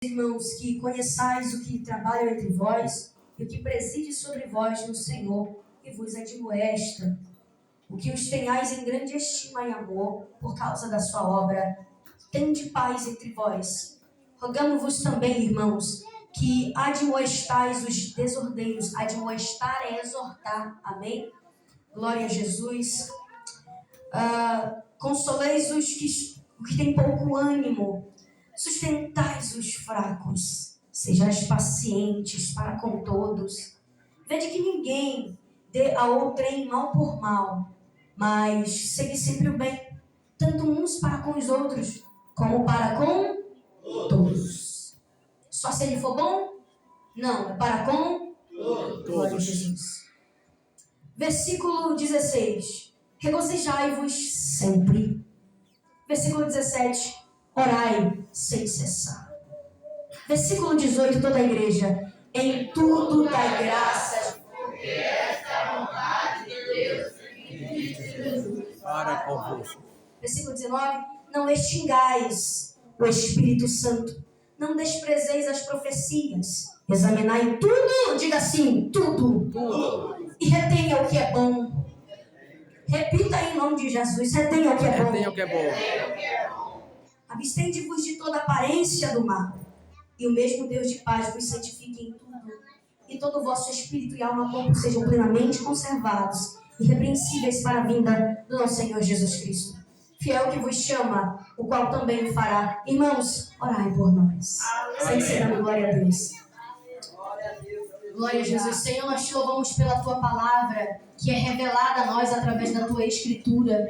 Irmãos, que conheçais o que trabalha entre vós e o que preside sobre vós no Senhor e vos admoesta, o que os tenhais em grande estima e amor por causa da sua obra. Tende paz entre vós. Rogamo-vos também, irmãos, que admoestais os desordeiros. Admoestar é exortar, amém? Glória a Jesus. Consoleis os que têm pouco ânimo, sustentais os fracos, sejais pacientes para com todos. Vede que ninguém dê a outrem mal por mal, mas segue sempre o bem, tanto uns para com os outros, como para com todos. Só se ele for bom? Não, é para com todos. Glória a Jesus. Versículo 16. Regozijai-vos sempre. Versículo 17. Orai sem cessar. Versículo 18, toda a igreja. Em tudo dai graças, porque esta é a vontade de Deus para convosco. Versículo 19. Não extingais o Espírito Santo. Não desprezeis as profecias. Examinai tudo, diga assim, tudo. E retenha o que é bom. Repita aí em nome de Jesus. Retenha o que é bom. Retenha o que é bom. Abstende-vos de toda aparência do mal, e o mesmo Deus de paz vos santifique em tudo, e todo o vosso espírito e alma e corpo sejam plenamente conservados, irrepreensíveis para a vinda do nosso Senhor Jesus Cristo. Fiel que vos chama, o qual também o fará. Irmãos, orai por nós. Sem ser dando glória a Deus. Glória a Jesus. Senhor, nós te louvamos pela tua palavra, que é revelada a nós através da tua escritura.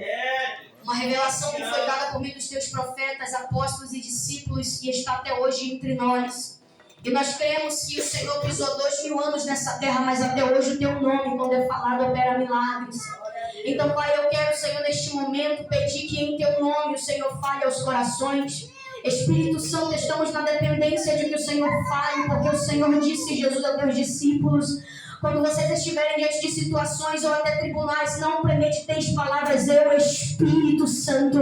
Uma revelação que foi dada por meio dos teus profetas, apóstolos e discípulos e está até hoje entre nós. E nós cremos que o Senhor pisou 2000 anos nessa terra, mas até hoje o teu nome, quando é falado, opera milagres. Então, Pai, eu quero, Senhor, neste momento, pedir que em teu nome o Senhor fale aos corações. Espírito Santo, estamos na dependência de que o Senhor fale, porque o Senhor disse, Jesus, aos teus discípulos: quando vocês estiverem diante de situações ou até tribunais, não premediteis palavras. Eu, Espírito Santo,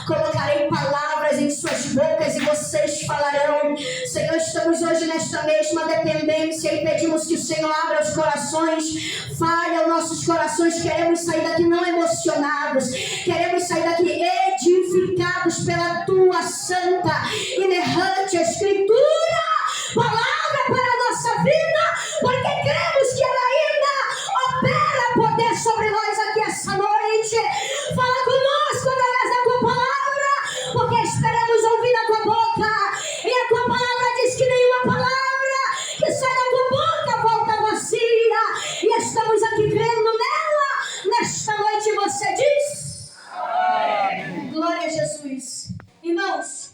colocarei palavras em suas bocas e vocês falarão. Senhor, estamos hoje nesta mesma dependência e pedimos que o Senhor abra os corações, fale aos nossos corações. Queremos sair daqui não emocionados, queremos sair daqui edificados pela tua santa, inerrante Escritura, palavra para a nossa vida, porque cremos que ela ainda opera poder sobre nós aqui essa noite. Fala conosco através da tua palavra, porque esperamos ouvir da tua boca, e a tua palavra diz que nenhuma palavra que sai da tua boca volta vazia, e estamos aqui crendo nela. Nesta noite você diz amém. Glória a Jesus. Irmãos,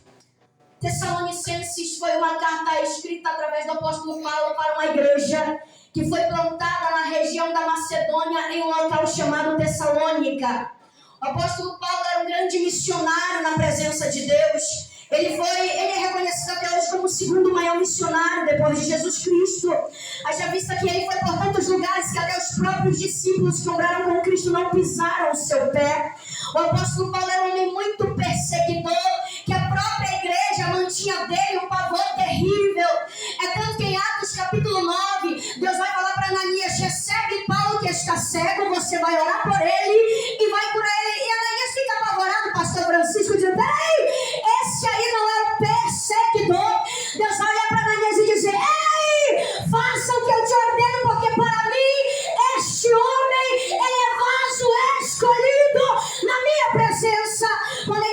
Tessalonicenses foi uma carta escrita através do apóstolo Paulo para uma igreja que foi plantada na região da Macedônia, em um local chamado Tessalônica. O apóstolo Paulo era um grande missionário na presença de Deus. Ele é reconhecido até hoje como o segundo maior missionário depois de Jesus Cristo. Haja vista que ele foi por tantos lugares que até os próprios discípulos que andaram com Cristo não pisaram o seu pé. O apóstolo Paulo era um homem muito perseguidor, que a própria igreja mantinha dele um pavor terrível. É tanto que em Atos capítulo 9, Deus vai falar para Ananias: recebe Paulo que está cego, você vai orar por ele e vai curar ele. E Ananias fica apavorado, pastor Francisco, dizendo: peraí, esse aí não é o perseguidor. Deus vai olhar para Ananias e dizer: ei, faça o que eu te ordeno, porque para mim este homem, ele é vaso escolhido na minha presença. Quando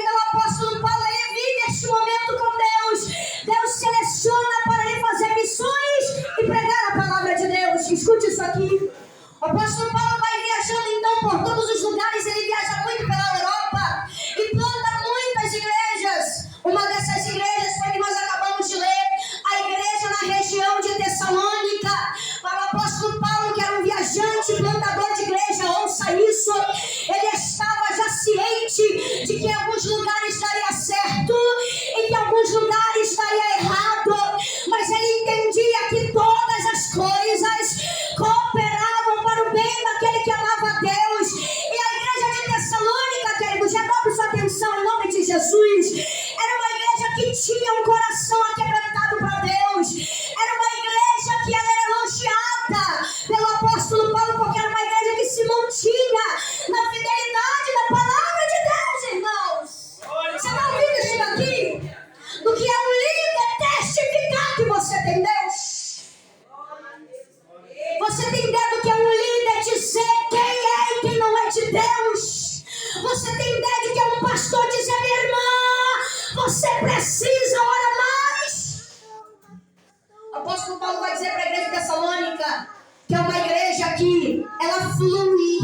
apóstolo Paulo vai dizer para a igreja de Tessalônica, que é uma igreja que ela flui,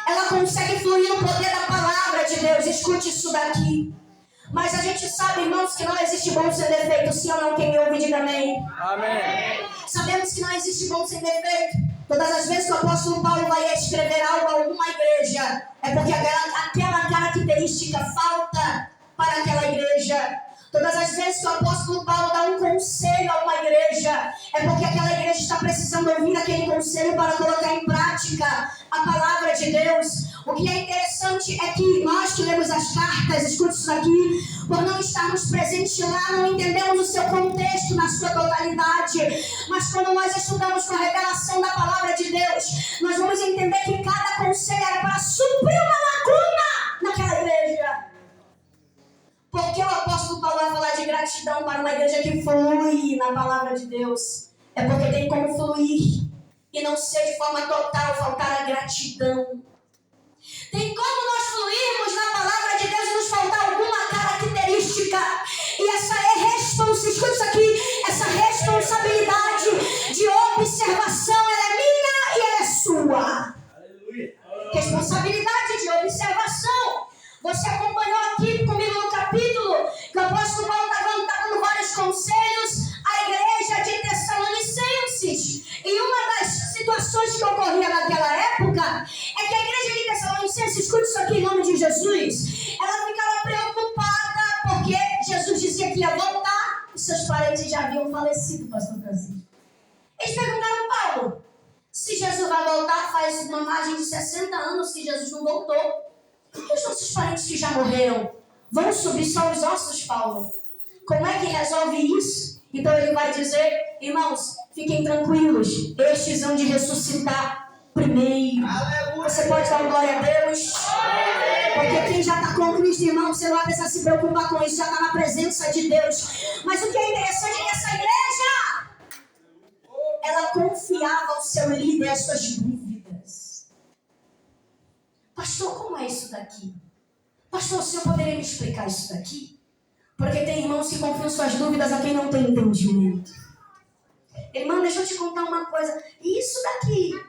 ela consegue fluir no poder da palavra de Deus. Escute isso daqui. Mas a gente sabe, irmãos, que não existe bom sem defeito. Sim ou não? Quem me ouve, diga amém. Amém. Sabemos que não existe bom sem defeito. Todas as vezes que o apóstolo Paulo vai escrever algo a alguma igreja, é porque aquela característica falta para aquela igreja. Todas as vezes que o apóstolo Paulo dá um conselho a uma igreja, é porque aquela igreja está precisando ouvir aquele conselho para colocar em prática a palavra de Deus. O que é interessante é que nós que lemos as cartas, escute isso aqui, por não estarmos presentes lá, não entendemos o seu contexto na sua totalidade. Mas quando nós estudamos com a revelação da palavra de Deus, nós vamos entender que cada conselho era para suprir uma lacuna naquela igreja. Porque o apóstolo Paulo vai falar de gratidão para uma igreja que flui na palavra de Deus? É porque tem como fluir e não ser de forma total faltar a gratidão. Tem como nós fluirmos na palavra de Deus e nos faltar alguma característica. E essa escuta isso aqui, essa responsabilidade de observação, ela é minha e ela é sua. Aleluia. Responsabilidade de observação. Você acompanhou aqui comigo no capítulo que o apóstolo Paulo está dando vários conselhos à igreja de Tessalonicenses. E uma das situações que ocorria naquela época é que a igreja de Tessalonicenses, escute isso aqui em nome de Jesus, ela ficava preocupada porque Jesus dizia que ia voltar e seus parentes já haviam falecido, pastor Francisco. Eles perguntaram a Paulo, se Jesus vai voltar, faz uma margem de 60 anos que Jesus não voltou. E os nossos parentes que já morreram vão subir só os ossos, Paulo? Como é que resolve isso? Então ele vai dizer, irmãos, fiquem tranquilos, estes hão de ressuscitar primeiro. Aleluia. Você pode dar glória a Deus? Porque quem já está com Cristo, irmão, você não vai precisar se preocupar com isso, já está na presença de Deus. Mas o que é interessante é que essa igreja, ela confiava ao seu líder as suas dúvidas. Pastor, como é isso daqui? Pastor, o senhor poderia me explicar isso daqui? Porque tem irmãos que confiam suas dúvidas a quem não tem entendimento. Irmão, deixa eu te contar uma coisa. E isso daqui?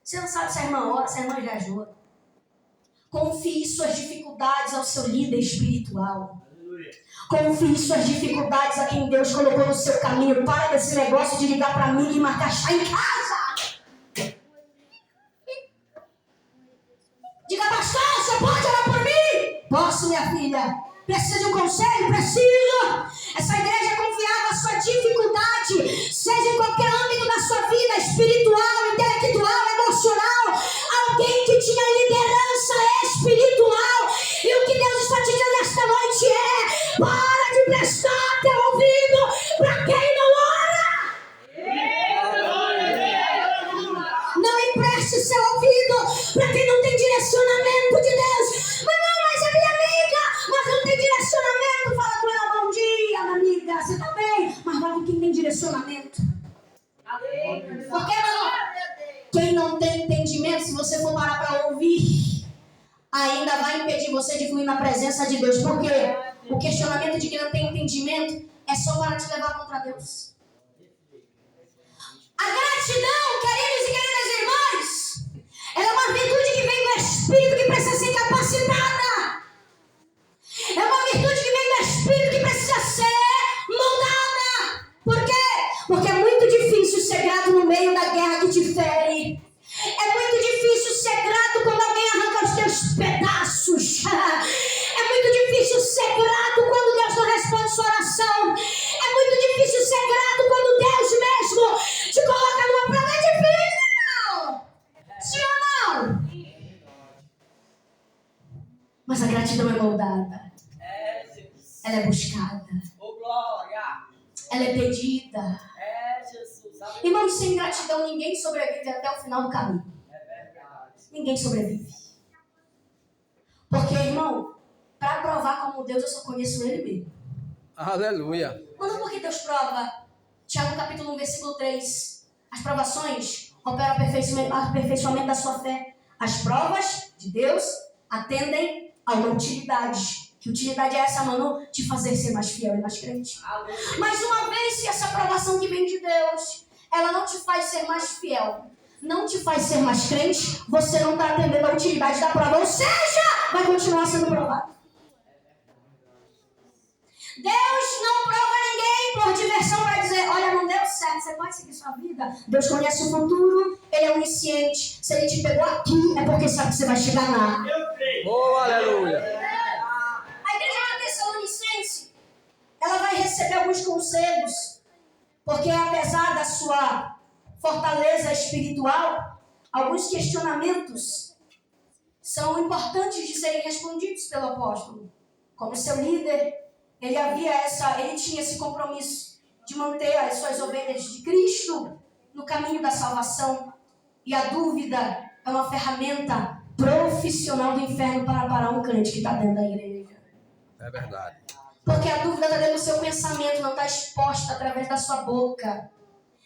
Você não sabe se a irmã ora, se a irmã jejua. Confie suas dificuldades ao seu líder espiritual. Confie suas dificuldades a quem Deus colocou no seu caminho. Para desse negócio de ligar para mim e marcar chá em casa. Diga, pastor, você pode orar por mim? Posso, minha filha. Precisa de um conselho? Preciso. Essa igreja confiava a sua dificuldade, seja em qualquer âmbito da sua vida, espiritual, intelectual, emocional. Alguém que tinha liderança espiritual. E o que Deus está te dizendo esta noite é: para de prestar teu ouvido para quem não ora. Não empreste seu ouvido para quem não tem direcionamento de Deus. Mas é minha amiga, mas não tem direcionamento. Fala com ela, bom dia, minha amiga. Você tá bem? Mas vai com quem tem direcionamento. Por que não? Quem não tem entendimento, se você for parar para ouvir, ainda vai impedir você de fluir na presença de Deus. Por quê? O questionamento de quem não tem entendimento é só para te levar contra Deus. A gratidão, queridos e queridas irmãs, ela é uma virtude que vem do Espírito, que precisa ser capacitada. É uma virtude que vem do Espírito, que precisa ser moldada. Por quê? Porque é muito difícil ser grato no meio da guerra que te fere. É muito difícil ser grato quando alguém arranca os teus pedaços. É muito difícil ser grato quando Deus não responde sua oração. É muito difícil ser grato quando Deus mesmo te coloca numa prova difícil, não? Sim ou não? Mas a gratidão é moldada. Ela é buscada. Ela é pedida. Irmãos, sem gratidão ninguém sobrevive até o final do caminho. Ninguém sobrevive. Porque, irmão, para provar como Deus, eu só conheço Ele mesmo. Aleluia. Quando por que Deus prova? Tiago capítulo 1, versículo 3. As provações operam aperfeiçoamento da sua fé. As provas de Deus atendem a uma utilidade Que utilidade é essa, mano? Te fazer ser mais fiel e mais crente. Mas uma vez que essa aprovação que vem de Deus, ela não te faz ser mais fiel, não te faz ser mais crente, você não está atendendo a utilidade da prova. Ou seja, vai continuar sendo provado. Deus não prova ninguém por diversão para dizer, olha, não deu certo, você pode seguir sua vida. Deus conhece o futuro, Ele é onisciente. Se Ele te pegou aqui, é porque sabe que você vai chegar lá. Oh, aleluia. A igreja de Tessalonicense, ela vai receber alguns conselhos, porque apesar da sua fortaleza espiritual, alguns questionamentos são importantes de serem respondidos pelo apóstolo. Como seu líder, ele tinha esse compromisso de manter as suas ovelhas de Cristo no caminho da salvação. E a dúvida é uma ferramenta profissional do inferno para parar um crente que está dentro da igreja. É verdade. Porque a dúvida está dentro do seu pensamento, não está exposta através da sua boca.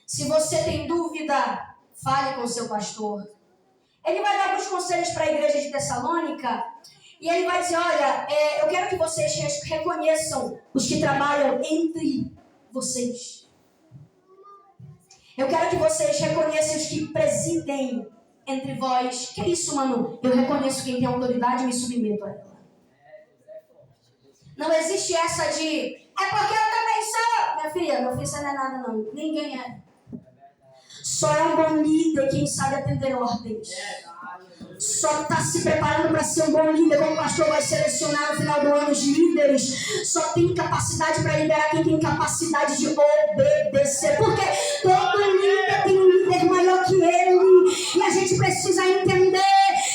Se você tem dúvida, fale com o seu pastor. Ele vai dar alguns conselhos para a igreja de Tessalônica. E ele vai dizer, olha, eu quero que vocês reconheçam os que trabalham entre vocês. Eu quero que vocês reconheçam os que presidem entre vós. Que é isso, mano? Eu reconheço quem tem autoridade e me submeto a ela. Não existe essa de, é porque eu também sou. Minha filha, meu filho, você não é nada não. Ninguém é. Só é um bom líder quem sabe atender ordens. Só está se preparando para ser um bom líder, como o pastor vai selecionar no final do ano os líderes. Só tem capacidade para liderar quem tem capacidade de obedecer. Porque todo líder tem um líder maior que ele. E a gente precisa entender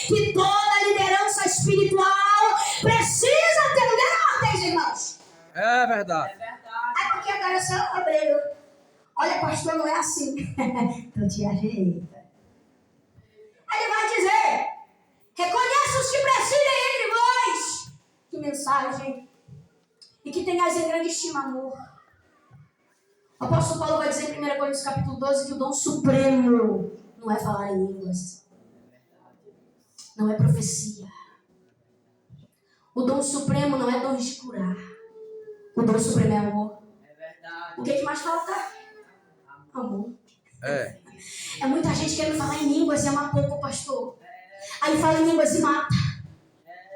que toda liderança espiritual precisa atender ordens, irmãos. É verdade. É porque agora eu sou obreiro. Olha, pastor, não é assim. Tu te ajeita. Ele vai dizer, reconheça os que presidem entre vós. Que mensagem. E que tenhais em grande estima amor. O apóstolo Paulo vai dizer em 1 Coríntios capítulo 12 que o dom supremo não é falar em línguas. Não é profecia. O dom supremo não é dom de curar. O dom supremo é amor. O que mais falta? Amor. É muita gente querendo falar em línguas e amar pouco, pastor. Aí fala em línguas e mata.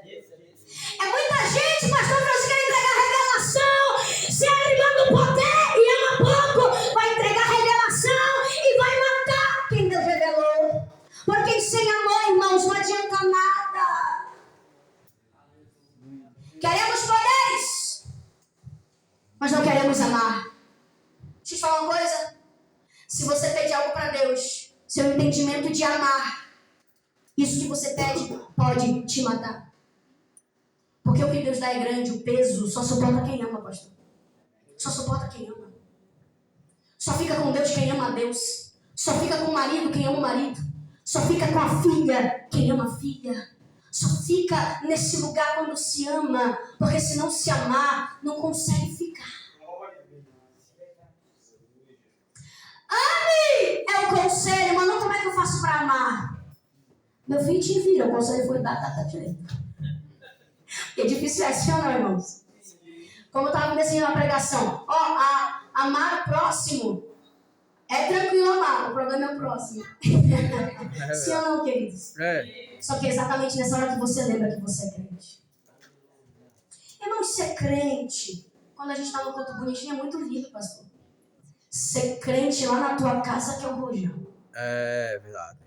É muita gente, pastor, que quer entregar revelação, se agregando o poder e ama pouco, vai entregar revelação e vai matar quem Deus revelou. Porque sem amor, irmãos, não adianta nada. Queremos poderes, mas não queremos amar. Deixa eu te falar uma coisa. Se você pede algo para Deus, seu entendimento de amar, isso que você pede pode te matar. Porque o que Deus dá é grande, o peso só suporta quem ama, pastor. Só suporta quem ama. Só fica com Deus quem ama a Deus. Só fica com o marido quem ama o marido. Só fica com a filha quem ama a filha. Só fica nesse lugar quando se ama, porque se não se amar, não consegue ficar. Ame é o conselho, mas não como é que eu faço para amar? Meu filho te vira, o conselho foi dar direito. É difícil assim, não, irmãos? Como eu estava desenhando a pregação, amar o próximo é tranquilo amar, o problema é o próximo. Sim ou não, queridos? Só que é exatamente nessa hora que você lembra que você é crente. Irmão, ser crente, quando a gente está no culto bonitinho, é muito lindo, pastor. Ser crente lá na tua casa que é o rojão. É verdade.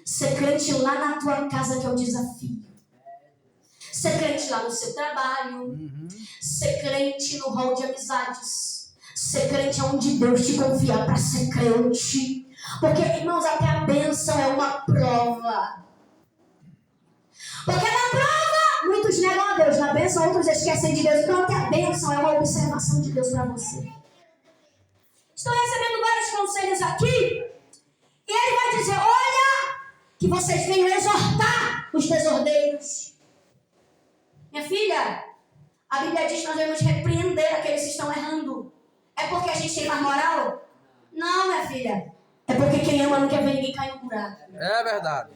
Ser crente lá na tua casa que é o desafio. Ser crente lá no seu trabalho. Ser crente no hall de amizades. Ser crente é onde Deus te confiar para ser crente. Porque, irmãos, até a bênção é uma prova. Porque na prova, muitos negam a Deus. Na bênção, outros esquecem de Deus. Então, até a bênção é uma observação de Deus para você. Estou recebendo vários conselhos aqui. E ele vai dizer, olha, que vocês venham exortar os desordeiros. Minha filha, a Bíblia diz que nós devemos repreender aqueles que estão errando. É porque a gente tem mais moral? Não, minha filha. É porque quem ama não quer ver ninguém cair no buraco. É verdade.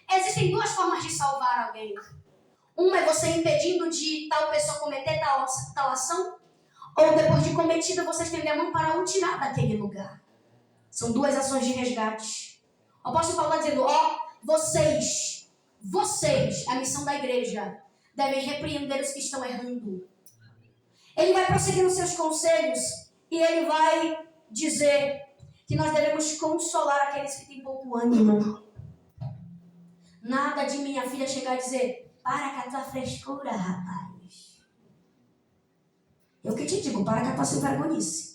Existem duas formas de salvar alguém. Uma é você impedindo de tal pessoa cometer tal ação, ou depois de cometida você estender a mão para o tirar daquele lugar. São duas ações de resgate. O apóstolo Paulo está dizendo, vocês, a missão da igreja, devem repreender os que estão errando. Ele vai prosseguir nos seus conselhos e ele vai dizer que nós devemos consolar aqueles que têm pouco ânimo. Nada de minha filha chegar a dizer, para com a tua frescura, rapaz. Eu que te digo, para com a tua sem vergonhice.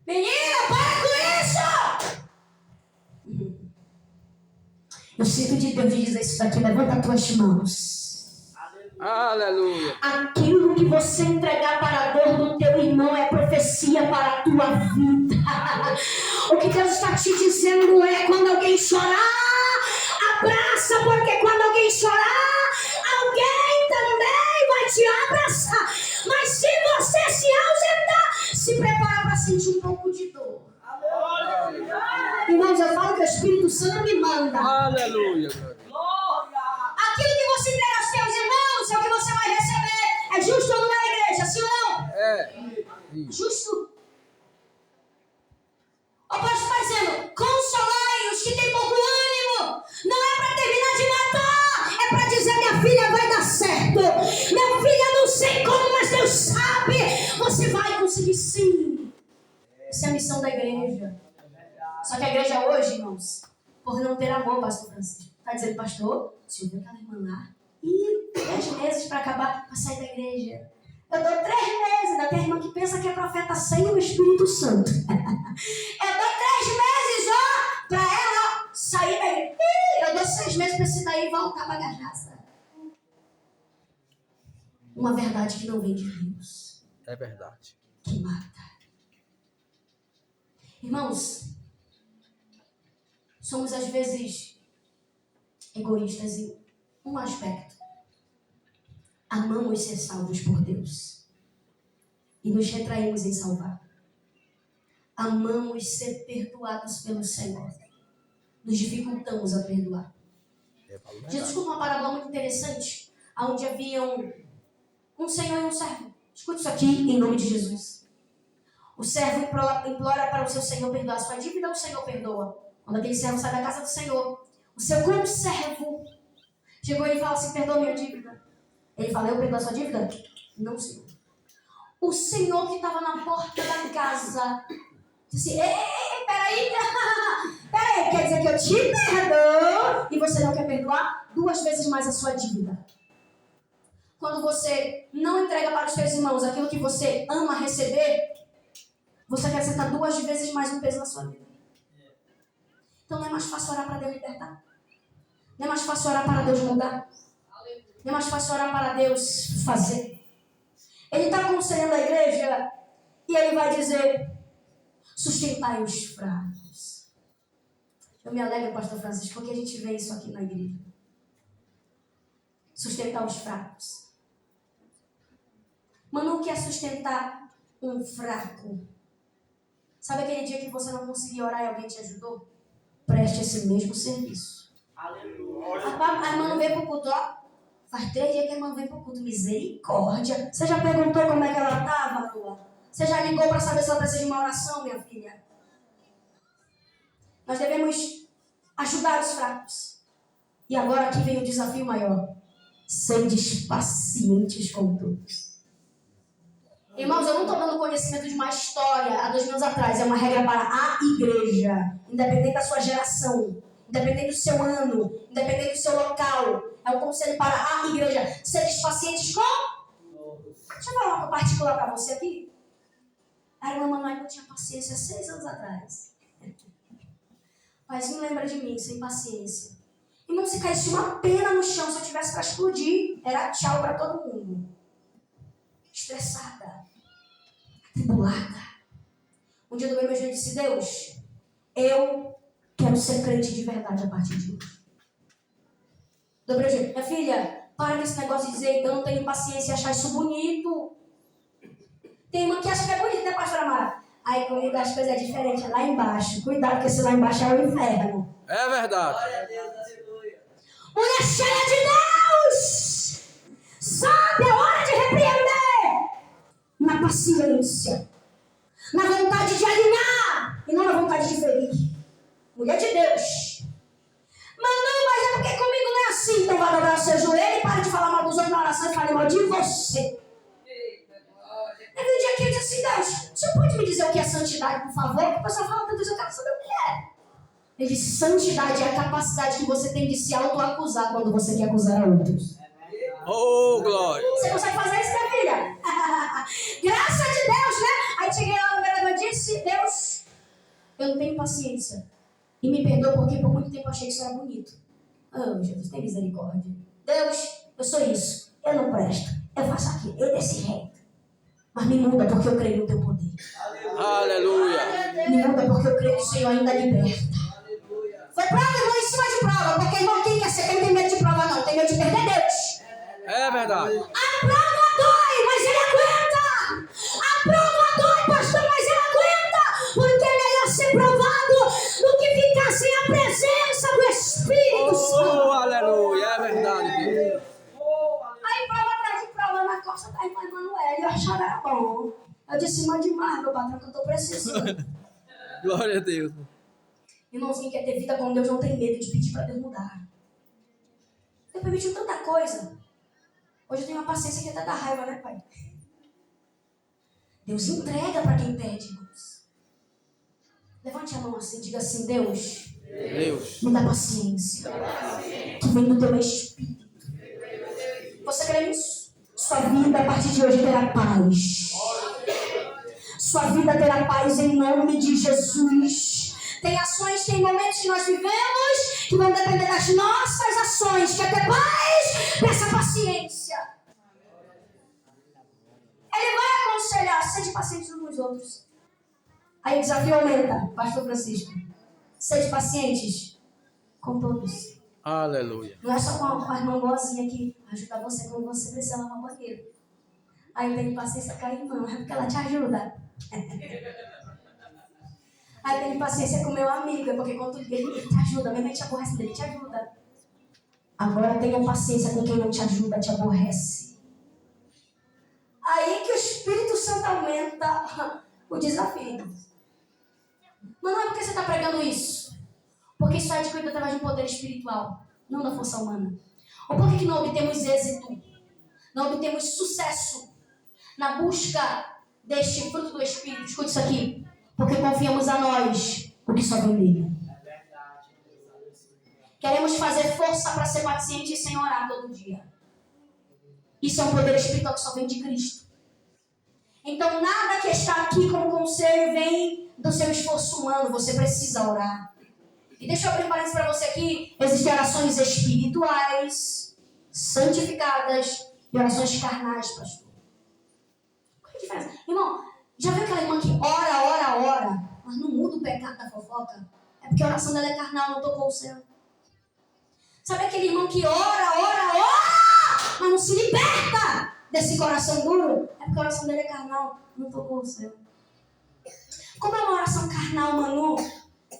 Menina, para com isso! Eu sinto de Deus dizer isso daqui, levanta as tuas mãos. Aleluia. Aquilo que você entregar para a dor do teu irmão é profecia para a tua vida. O que Deus está te dizendo é, quando alguém chorar, abraça, porque quando alguém chorar, alguém também vai te abraçar. Mas se você se ausentar, se prepara para sentir um pouco de dor. Irmãos, eu falo que o Espírito Santo me manda. Aleluia. Aquilo que você entrega aos teus irmãos é o que você vai receber. É justo ou não é, igreja? Sim ou não? É. Justo. O apóstolo está dizendo, consolai os que têm pouco ânimo. Não é para terminar de matar. É para dizer, minha filha, vai dar certo. Minha filha, não sei como, mas Deus sabe. Você vai conseguir sim. Essa é a missão da igreja. Só que a igreja hoje, irmãos, por não ter amor, pastor Francisco, está dizendo, pastor, você ouviu aquela irmã lá? E 3 meses para acabar, para sair da igreja. Eu dou 3 meses, ainda tem irmã que pensa que é profeta sem o Espírito Santo. Eu dou 3 meses, para ela sair da igreja. Eu dou 6 meses para esse daí voltar para a cachaça. Uma verdade que não vem de Deus. É verdade. Que mata. Irmãos, somos às vezes egoístas em um aspecto. Amamos ser salvos por Deus e nos retraímos em salvar. Amamos ser perdoados pelo Senhor. Nos dificultamos a perdoar. Jesus contou uma parábola muito interessante, onde haviam um senhor e um servo. Escute isso aqui em nome de Jesus. O servo implora para o seu senhor perdoar sua dívida, o senhor perdoa. Quando aquele servo sai da casa do senhor, o seu conservo chegou e falou assim, perdoa minha dívida. Ele fala, eu perdoo a sua dívida? Não, senhor. O senhor que estava na porta da casa disse, peraí, quer dizer que eu te perdoo e você não quer perdoar 2 vezes mais a sua dívida. Quando você não entrega para os seus irmãos aquilo que você ama receber, você quer aceitar 2 vezes mais um peso na sua vida. Então não é mais fácil orar para Deus libertar? Não é mais fácil orar para Deus mudar? Não é mais fácil orar para Deus fazer? Ele está aconselhando a igreja e ele vai dizer, sustentai os fracos. Eu me alegro, pastor Francisco, porque a gente vê isso aqui na igreja. Sustentar os fracos. Mas não quer sustentar um fraco. Sabe aquele dia que você não conseguia orar e alguém te ajudou? Preste esse mesmo serviço. Aleluia. A irmã não veio para o culto, ó. Faz 3 dias que a irmã veio para o culto. Misericórdia. Você já perguntou como é que ela estava, Lua? Você já ligou para saber se ela precisa de uma oração, minha filha? Nós devemos ajudar os fracos. E agora aqui vem o desafio maior. Sedes pacientes com todos. Irmãos, eu não estou dando conhecimento de uma história há 2 anos atrás. É uma regra para a igreja. Independente da sua geração. Independente do seu ano. Independente do seu local. É um conselho para a igreja. Seres pacientes com... Deixa eu falar uma particular para você aqui. A irmã mamãe não tinha paciência há 6 anos atrás. Mas não lembra de mim, sem paciência. Irmão, se caísse uma pena no chão, se eu tivesse para explodir, era tchau para todo mundo. Estressada. Atribulada. Um dia eu dobrei meu joelho e disse, Deus, eu quero ser crente de verdade a partir de hoje. Dobrei o joelho. Minha filha, para com esse negócio de dizer que eu não tenho paciência e achar isso bonito. Tem irmã que acha que é bonito, né, pastora Mara? Aí comigo as coisas é diferente, é lá embaixo. Cuidado, que esse lá embaixo é o inferno. É verdade. Mulher cheia de Deus, sabe a hora de repreender. Na paciência, na vontade de alinhar e não na vontade de ferir. Mulher de Deus. Mas é porque comigo não é assim. Então vai dobrar o seu joelho e pare de falar mal dos outros na oração e fale mal de você. Teve um dia que eu disse assim, Deus, o senhor pode me dizer o que é santidade, por favor? Porque o pessoal fala, Deus, eu quero saber o que é. Ele disse, santidade é a capacidade que você tem de se autoacusar quando você quer acusar outros. Oh, glória. Você consegue fazer isso, minha filha? Graça de Deus, né? Aí cheguei lá no vereador e disse, Deus, eu não tenho paciência. E me perdoa porque por muito tempo eu achei que isso era bonito. Oh, Jesus, tem misericórdia. Deus, eu sou isso. Eu não presto. Eu faço aquilo. Eu desse jeito. Mas me muda porque eu creio no teu poder. Aleluia. Me muda porque eu creio que o Senhor ainda liberta. Foi prova, irmão, em cima de prova. Porque, irmão, quem quer ser, quem tem medo de prova, não. Tem medo de perder Deus. É verdade. A prova dói, mas ele aguenta. A prova dói, pastor, mas ele aguenta. Porque é melhor ser provado do que ficar sem a presença do Espírito Santo. Oh, aleluia. É verdade, Deus. Aí prova atrás de prova na costa da irmã Emanuele. Eu achava era bom. Eu disse, mande mais, meu patrão, que eu estou precisando. Glória a Deus. Irmãozinho, quer ter vida com Deus, não tem medo de pedir para Deus mudar. Deus permitiu tanta coisa. Hoje eu tenho uma paciência que até dá raiva, né, pai? Deus entrega para quem pede, irmãos. Levante a mão assim, diga assim, Deus, me dá paciência. Que vem do teu Espírito. Você crê nisso? Sua vida a partir de hoje terá paz. Sua vida terá paz em nome de Jesus. Tem ações, tem momentos que nós vivemos que vão depender das nossas ações. Quer ter paz? Peça paciência. Ele vai aconselhar, sede pacientes uns com os outros. Aí o desafio aumenta, pastor Francisco. Sede pacientes com todos. Aleluia. Não é só com a irmã boazinha que ajuda você quando você precisa lavar o banheiro. Aí tem paciência com a irmã, é porque ela te ajuda. Aí tem paciência com meu amigo, porque quando ele te ajuda, mesmo ele te aborrece, ele te ajuda. Agora tenha paciência com quem não te ajuda, te aborrece. Aí que o Espírito Santo aumenta o desafio. Mas não é porque você está pregando isso. Porque isso é adquirido através de um poder espiritual, não da força humana. Ou por que não obtemos êxito? Não obtemos sucesso na busca deste fruto do Espírito? Escute isso aqui. Porque confiamos a nós o que só vem dele. Queremos fazer força para ser paciente e sem orar todo dia. Isso é um poder espiritual que só vem de Cristo. Então nada que está aqui como conselho vem do seu esforço humano. Você precisa orar. E deixa eu abrir um parênteses para você aqui. Existem orações espirituais, santificadas e orações carnais, pastor. Qual é a diferença? Irmão, já viu aquela irmã que ora, mas não muda o pecado da fofoca? É porque a oração dela é carnal, não tocou o céu. Sabe aquele irmão que ora, mas não se liberta desse coração duro? É porque a oração dele é carnal, não tocou o céu. Como é uma oração carnal, Manu?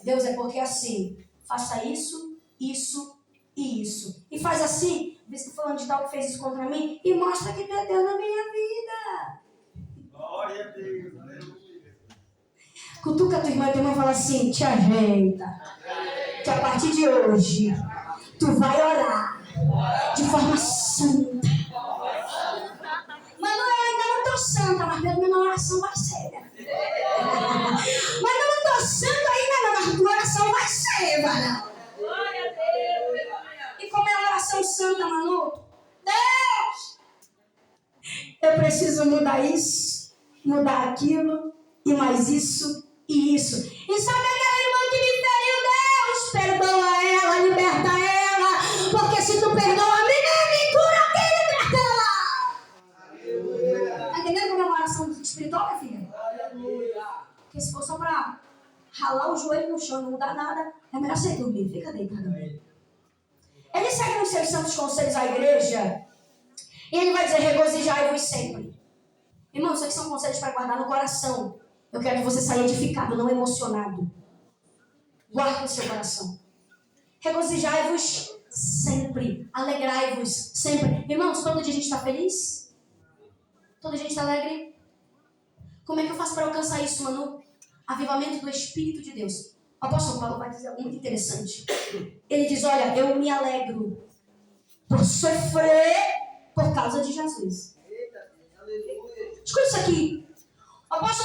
Deus, é porque assim, faça isso, isso e isso. E faz assim, vê se fulano de tal que fez isso contra mim, e mostra que tu é Deus na minha vida. Glória a Deus, aleluia. Cutuca a tua irmã e tua irmã fala assim, te ajeita. Que a partir de hoje, tu vai orar de forma santa. Manu, eu ainda não tô santa, mas pelo menos a oração vai ser. Mas eu não tô santa ainda não, mas a tua oração vai ser, varão. Glória a Deus. E como é a oração santa, Manu? Deus! Eu preciso mudar isso, mudar aquilo, e mais isso e isso. E sabe aquela irmã que me feriu? Deus, perdoa ela, liberta ela. Porque se tu perdoa a mim, me cura quem liberta ela. Tá entendendo como é uma oração espiritual, minha filha? Porque se for só pra ralar o joelho no chão e não mudar nada, é melhor você dormir. Fica deitado. Ele segue nos seus santos conselhos à igreja e ele vai dizer, regozijai-vos sempre. Irmão, isso aqui são conselhos para guardar no coração. Eu quero que você saia edificado, não emocionado. Guarde no seu coração. Regozijai-vos sempre. Alegrai-vos sempre. Irmãos, todo dia a gente está feliz? Todo dia a gente está alegre? Como é que eu faço para alcançar isso, Manu? Avivamento do Espírito de Deus. O apóstolo Paulo vai dizer algo muito interessante. Ele diz, olha, eu me alegro por sofrer por causa de Jesus. Escuta isso aqui. O apóstolo